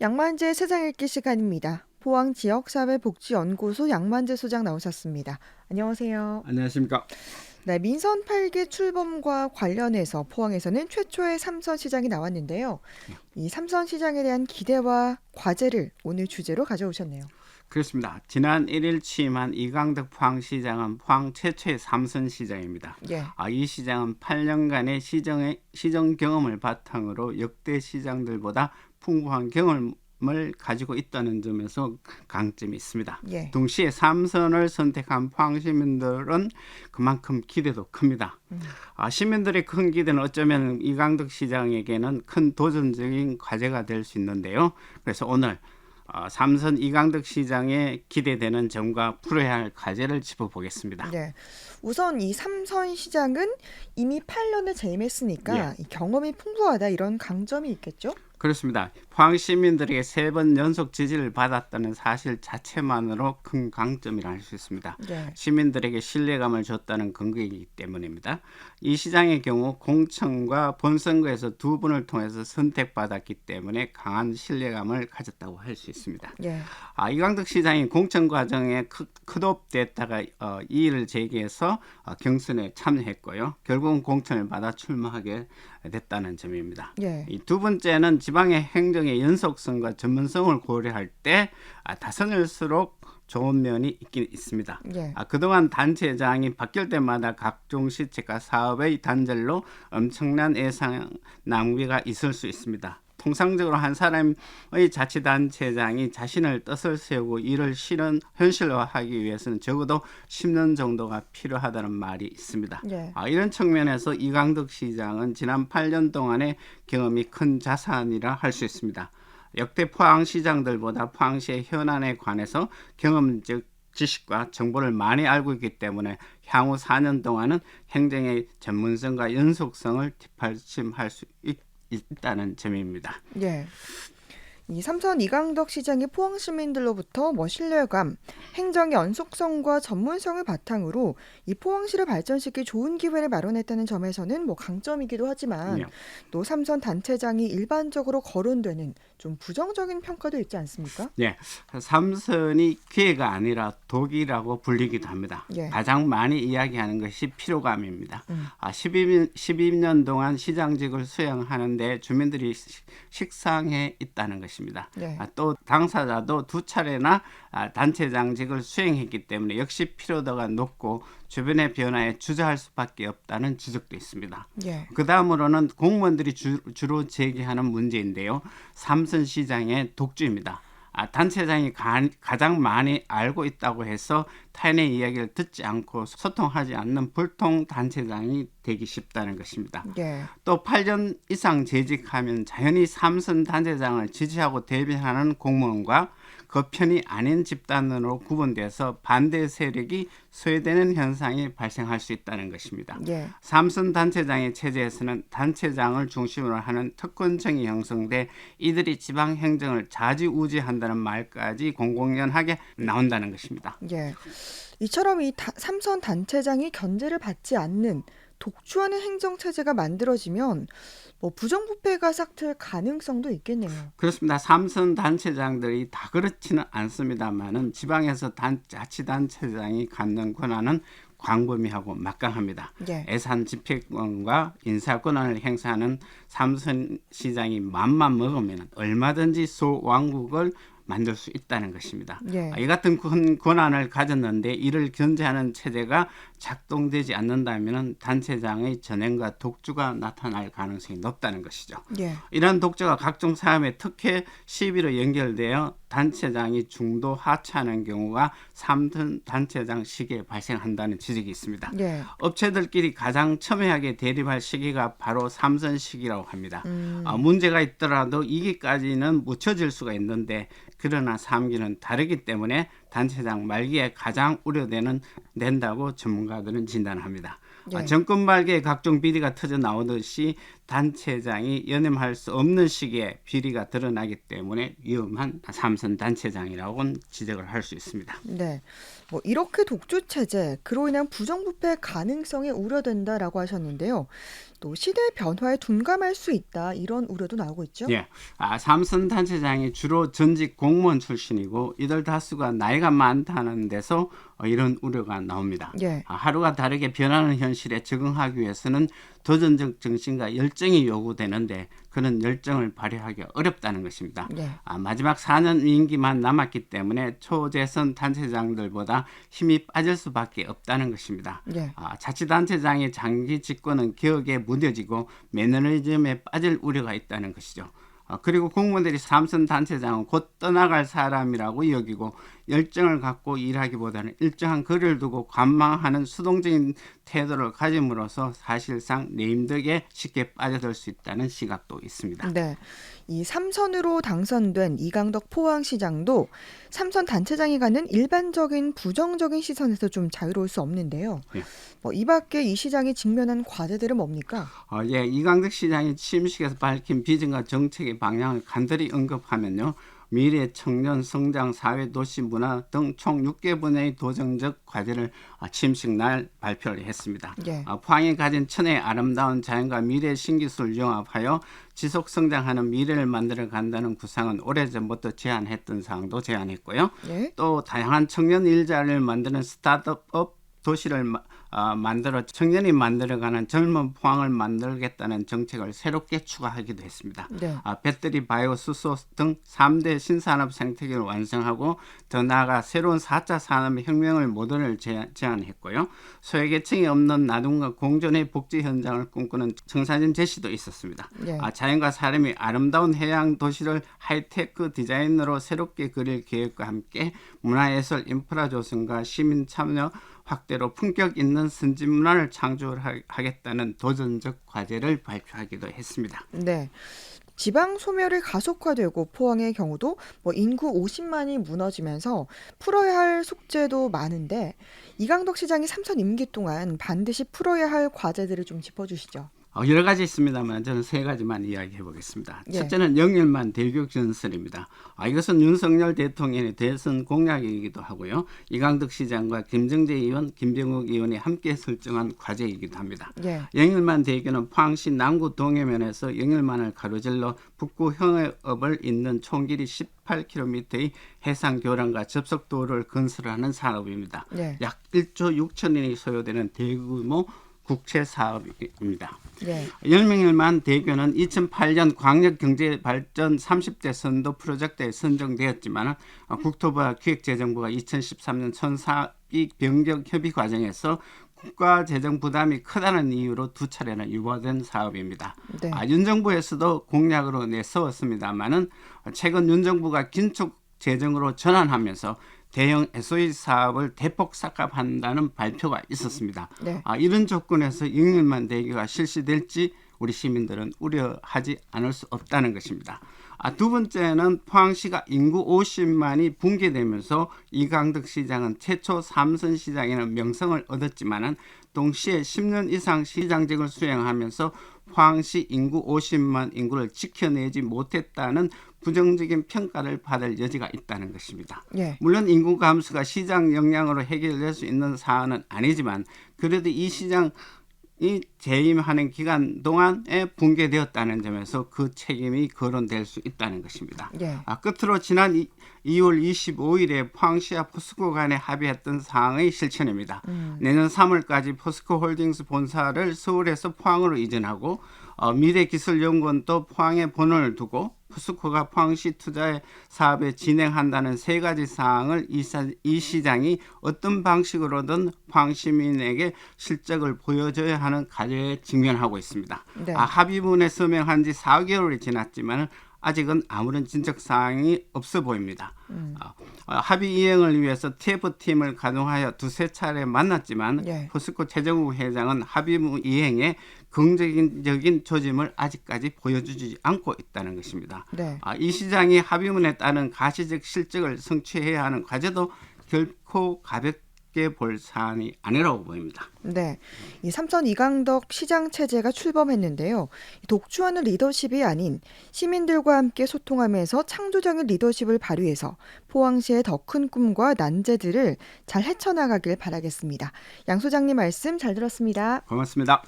양만재 세상 읽기 시간입니다. 포항지역사회복지연구소 양만재 소장 나오셨습니다. 안녕하세요. 안녕하십니까. 네, 민선 8기 출범과 관련해서 포항에서는 최초의 삼선 시장이 나왔는데요. 이 삼선 시장에 대한 기대와 과제를 오늘 주제로 가져오셨네요. 그렇습니다. 지난 1일 취임한 이강덕 포항시장은 포항 최초의 삼선 시장입니다. 예. 이 시장은 8년간의 시정 경험을 바탕으로 역대 시장들보다 풍부한 경험을 가지고 있다는 점에서 강점이 있습니다. 예. 동시에 삼선을 선택한 포항 시민들은 그만큼 기대도 큽니다. 시민들의 큰 기대는 어쩌면 이강덕 시장에게는 큰 도전적인 과제가 될 수 있는데요. 그래서 오늘 삼선 이강덕 시장에 기대되는 점과 풀어야 할 과제를 짚어보겠습니다. 네. 우선 이 삼선 시장은 이미 8년을 재임했으니까 이 경험이 풍부하다 이런 강점이 있겠죠? 그렇습니다. 포항 시민들에게 3번 연속 지지를 받았다는 사실 자체만으로 큰 강점이라 할 수 있습니다. 네. 시민들에게 신뢰감을 줬다는 근거이기 때문입니다. 이 시장의 경우 공천과 본선거에서 2번을 통해서 선택받았기 때문에 강한 신뢰감을 가졌다고 할 수 있습니다. 예. 이강덕 시장이 공천 과정에 컷오프됐다가 이의를 제기해서 경선에 참여했고요. 결국은 공천을 받아 출마하게 됐다는 점입니다. 예. 이 두 번째는 지방의 행정의 연속성과 전문성을 고려할 때 다선일수록 좋은 면이 있긴 있습니다. 예. 그동안 단체장이 바뀔 때마다 각종 시책과 사업의 단절로 엄청난 예산 낭비가 있을 수 있습니다. 통상적으로 한 사람의 자치단체장이 자신의 뜻을 세우고 이를 현실화하기 위해서는 적어도 10년 정도가 필요하다는 말이 있습니다. 예. 이런 측면에서 이강덕 시장은 지난 8년 동안의 경험이 큰 자산이라 할 수 있습니다. 역대 포항시장들보다 포항시의 현안에 관해서 경험적 지식과 정보를 많이 알고 있기 때문에 향후 4년 동안은 행정의 전문성과 연속성을 뒷받침할 수 있다는 점입니다. 예. 이 삼선 이강덕 시장이 포항 시민들로부터 신뢰감, 행정의 연속성과 전문성을 바탕으로 이 포항시를 발전시킬 좋은 기회를 마련했다는 점에서는 강점이기도 하지만 또 삼선 단체장이 일반적으로 거론되는 좀 부정적인 평가도 있지 않습니까? 네, 삼선이 기회가 아니라 독이라고 불리기도 합니다. 예. 가장 많이 이야기하는 것이 피로감입니다. 12년 동안 시장직을 수행하는데 주민들이 식상해 있다는 것입니다. 네. 또 당사자도 2차례나 단체장직을 수행했기 때문에 역시 피로도가 높고 주변의 변화에 주저할 수밖에 없다는 지적도 있습니다. 예. 그 다음으로는 공무원들이 주로 제기하는 문제인데요. 삼선 시장의 독주입니다. 단체장이 가장 많이 알고 있다고 해서 타인의 이야기를 듣지 않고 소통하지 않는 불통 단체장이 되기 쉽다는 것입니다. 예. 또 8년 이상 재직하면 자연히 삼선 단체장을 지지하고 대변하는 공무원과 그 편이 아닌 집단으로 구분돼서 반대 세력이 소외되는 현상이 발생할 수 있다는 것입니다. 예. 삼선 단체장의 체제에서는 단체장을 중심으로 하는 특권층이 형성돼 이들이 지방 행정을 좌지우지한다는 말까지 공공연하게 나온다는 것입니다. 예. 이처럼 이 삼선 단체장이 견제를 받지 않는 독주하는 행정체제가 만들어지면 부정부패가 싹틀 가능성도 있겠네요. 그렇습니다. 삼선 단체장들이 다 그렇지는 않습니다만은 지방에서 자치단체장이 갖는 권한은 광범위하고 막강합니다. 예. 예산 집행권과 인사 권한을 행사하는 삼선 시장이 맘만 먹으면 얼마든지 소왕국을 만들 수 있다는 것입니다. 예. 이 같은 권한을 가졌는데 이를 견제하는 체제가 작동되지 않는다면 단체장의 전횡과 독주가 나타날 가능성이 높다는 것이죠. 예. 이러한 독주가 각종 사업의 특혜 시비로 연결되어 단체장이 중도 하차하는 경우가 삼선 단체장 시기에 발생한다는 지적이 있습니다. 예. 업체들끼리 가장 첨예하게 대립할 시기가 바로 삼선 시기라고 합니다. 문제가 있더라도 2기까지는 묻혀질 수가 있는데 그러나 3기는 다르기 때문에 단체장 말기에 가장 우려된다고 전문가들은 진단합니다. 예. 정권 말기에 각종 비리가 터져 나오듯이 단체장이 연임할 수 없는 시기에 비리가 드러나기 때문에 위험한 삼선 단체장이라고는 지적을 할 수 있습니다. 네. 이렇게 독주 체제, 그로 인한 부정부패 가능성이 우려된다라고 하셨는데요. 또 시대 변화에 둔감할 수 있다 이런 우려도 나오고 있죠. 예. 삼선 단체장이 주로 전직 공무원 출신이고 이들 다수가 나이가 많다는 데서 이런 우려가 나옵니다. 예. 하루가 다르게 변하는 현실에 적응하기 위해서는 도전적 정신과 열정이 요구되는데 그런 열정을 발휘하기가 어렵다는 것입니다. 예. 마지막 4년 임기만 남았기 때문에 초재선 단체장들보다 힘이 빠질 수밖에 없다는 것입니다. 예. 자치단체장의 장기 집권은 개혁에 무뎌지고 매너리즘에 빠질 우려가 있다는 것이죠. 그리고 공무원들이 삼선 단체장은 곧 떠나갈 사람이라고 여기고 열정을 갖고 일하기보다는 일정한 거리를 두고 관망하는 수동적인 태도를 가짐으로써 사실상 내임덕에 쉽게 빠져들 수 있다는 시각도 있습니다. 네. 이 3선으로 당선된 이강덕 포항시장도 3선 단체장이 갖는 일반적인 부정적인 시선에서 좀 자유로울 수 없는데요. 예. 이 밖에 이 시장이 직면한 과제들은 뭡니까? 예, 이강덕 시장이 취임식에서 밝힌 비전과 정책의 방향을 간절히 언급하면요. 미래, 청년, 성장, 사회, 도시, 문화 등 총 6개 분야의 도전적 과제를 취임식 날 발표를 했습니다. 예. 포항이 가진 천혜의 아름다운 자연과 미래 신기술을 융합하여 지속 성장하는 미래를 만들어 간다는 구상은 오래전부터 제안했던 사항도 제안했고요. 예. 또 다양한 청년 일자리를 만드는 스타트업 도시를 만들어 청년이 만들어가는 젊은 포항을 만들겠다는 정책을 새롭게 추가하기도 했습니다. 네. 배터리, 바이오, 수소 등 3대 신산업 생태계를 완성하고 더 나아가 새로운 4차 산업혁명을 모델을 제안했고요. 소외계층이 없는 나눔과 공존의 복지 현장을 꿈꾸는 청사진 제시도 있었습니다. 예. 자연과 사람이 아름다운 해양 도시를 하이테크 디자인으로 새롭게 그릴 계획과 함께 문화예술 인프라 조성과 시민 참여 확대로 품격 있는 선진 문화를 창조하겠다는 도전적 과제를 발표하기도 했습니다. 네. 지방 소멸이 가속화되고 포항의 경우도 인구 50만이 무너지면서 풀어야 할 숙제도 많은데 이강덕 시장이 3선 임기 동안 반드시 풀어야 할 과제들을 좀 짚어주시죠. 여러 가지 있습니다만 저는 세 가지만 이야기해 보겠습니다. 예. 첫째는 영일만 대교육 전설입니다. 이것은 윤석열 대통령의 대선 공약이기도 하고요. 이강덕 시장과 김정재 의원, 김병욱 의원이 함께 설정한 과제이기도 합니다. 예. 영일만 대교는 포항시 남구 동해면에서 영일만을 가로질러 북구 형해읍을 잇는 총 길이 18km의 해상 교량과 접속도로를 건설하는 산업입니다. 예. 약 1조 6천인이 소요되는 대규모 국채 사업입니다. 예. 영일만 대교는 2008년 광역경제발전 30대 선도 프로젝트에 선정되었지만 국토부와 기획재정부가 2013년 천사익 변경 협의 과정에서 국가 재정 부담이 크다는 이유로 두 차례나 유보된 사업입니다. 네. 윤 정부에서도 공약으로 내세웠습니다만은 최근 윤 정부가 긴축 재정으로 전환하면서 대형 SOE 사업을 대폭 삭감한다는 발표가 있었습니다. 네. 이런 조건에서 영일만 대교가 실시될지 우리 시민들은 우려하지 않을 수 없다는 것입니다. 두 번째는 포항시가 인구 50만이 붕괴되면서 이강덕 시장은 최초 3선 시장이라는 명성을 얻었지만은 동시에 10년 이상 시장직을 수행하면서 포항시 인구 50만 인구를 지켜내지 못했다는 부정적인 평가를 받을 여지가 있다는 것입니다. 예. 물론 인구 감소가 시장 역량으로 해결될 수 있는 사안은 아니지만 그래도 이 시장이 재임하는 기간 동안에 붕괴되었다는 점에서 그 책임이 거론될 수 있다는 것입니다. 예. 끝으로 지난 2월 25일에 포항시와 포스코 간에 합의했던 사항의 실천입니다. 내년 3월까지 포스코 홀딩스 본사를 서울에서 포항으로 이전하고 미래기술연구원도 포항에 본원을 두고 포스코가 포항시 투자의 사업에 진행한다는 세 가지 사항을 이 시장이 어떤 방식으로든 포항 시민에게 실적을 보여줘야 하는 과제에 직면하고 있습니다. 네. 합의문에 서명한 지 4개월이 지났지만 아직은 아무런 진척 사항이 없어 보입니다. 합의 이행을 위해서 TF팀을 가동하여 두세 차례 만났지만 예. 포스코 최정우 회장은 합의문 이행에 긍정적인 조짐을 아직까지 보여주지 않고 있다는 것입니다. 네. 이 시장이 합의문에 따른 가시적 실적을 성취해야 하는 과제도 결코 가볍게 볼 사안이 아니라고 보입니다. 네, 이 삼선 이강덕 시장 체제가 출범했는데요. 독주하는 리더십이 아닌 시민들과 함께 소통하면서 창조적인 리더십을 발휘해서 포항시의 더 큰 꿈과 난제들을 잘 헤쳐나가길 바라겠습니다. 양 소장님 말씀 잘 들었습니다. 고맙습니다.